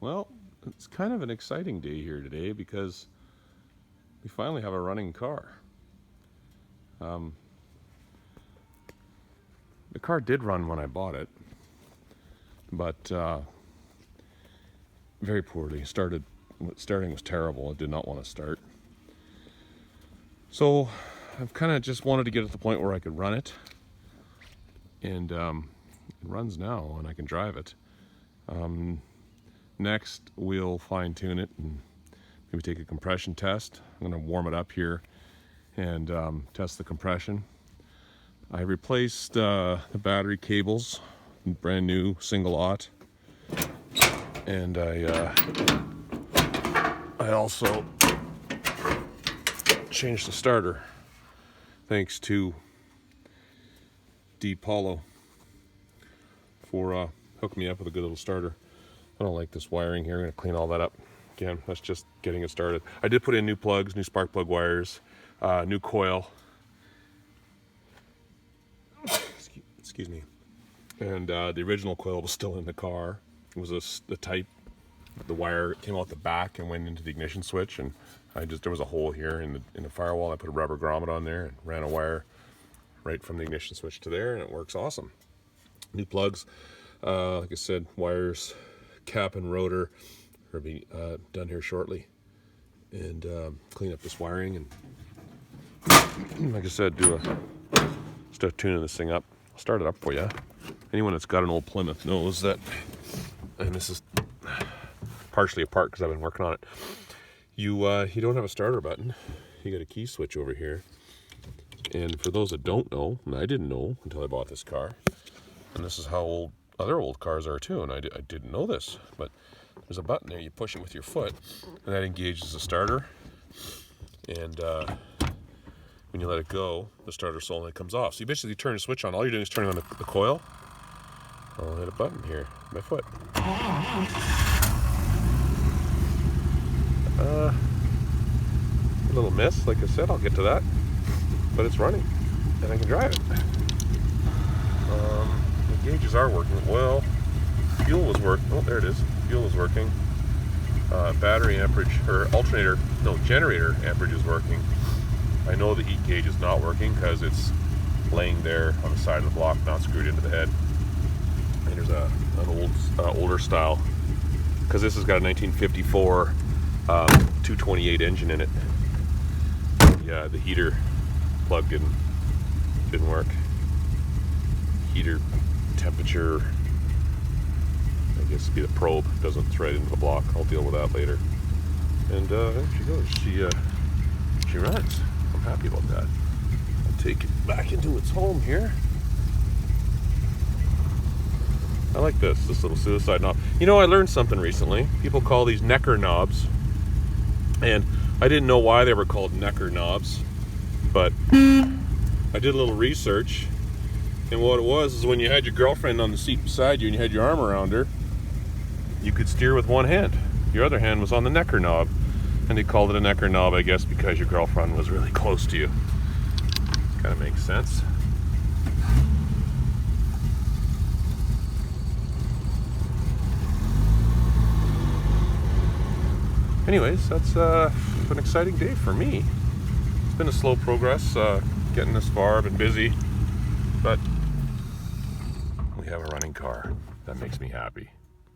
Well, it's kind of an exciting day here today because we finally have a running car. The car did run when I bought it, but very poorly. Starting was terrible. It did not want to start. So I've kind of just wanted to get to the point where I could run it, and it runs now, and I can drive it. Next, we'll fine tune it and maybe take a compression test. I'm going to warm it up here and test the compression. I replaced the battery cables, brand new single aught, and I also changed the starter thanks to Paulo for hooking me up with a good little starter. I don't like this wiring here. I'm going to clean all that up. Again, that's just getting it started. I did put in new plugs, new spark plug wires, new coil. Excuse me. And the original coil was still in the car. It was the type, the wire came out the back and went into the ignition switch, and there was a hole here in the firewall. I put a rubber grommet on there and ran a wire right from the ignition switch to there, and it works awesome. New plugs, like I said, wires, cap and rotor are being done here shortly, and clean up this wiring, and like I said, start tuning this thing up. I'll start it up for you. Anyone that's got an old Plymouth knows that, and this is partially apart because I've been working on it. You don't have a starter button. You got a key switch over here. And for those that don't know, and I didn't know until I bought this car, and this is how other old cars are too, and I didn't know this, but there's a button there. You push it with your foot, and that engages the starter. And when you let it go, the starter solenoid comes off. So you basically turn the switch on. All you're doing is turning on the coil. I'll hit a button here, my foot. A little miss, like I said, I'll get to that. But it's running, and I can drive it. The gauges are working well. Fuel was working. Oh, there it is. Fuel is working. Battery amperage, or generator amperage is working. I know the heat gauge is not working because it's laying there on the side of the block, not screwed into the head. And there's an older style, because this has got a 1954 228 engine in it. Yeah, the heater plug didn't work. Heater temperature, I guess it'd be the probe, doesn't thread into the block. I'll deal with that later. And there she goes. She runs. I'm happy about that. I'll take it back into its home here. I like this little suicide knob. You know, I learned something recently. People call these necker knobs, and I didn't know why they were called necker knobs, but I did a little research, and what it was is when you had your girlfriend on the seat beside you and you had your arm around her, you could steer with one hand. Your other hand was on the necker knob, and they called it a necker knob, I guess, because your girlfriend was really close to you. Kind of makes sense. Anyways, that's an exciting day for me. It's been a slow progress getting this far. I've been busy, but we have a running car. That makes me happy.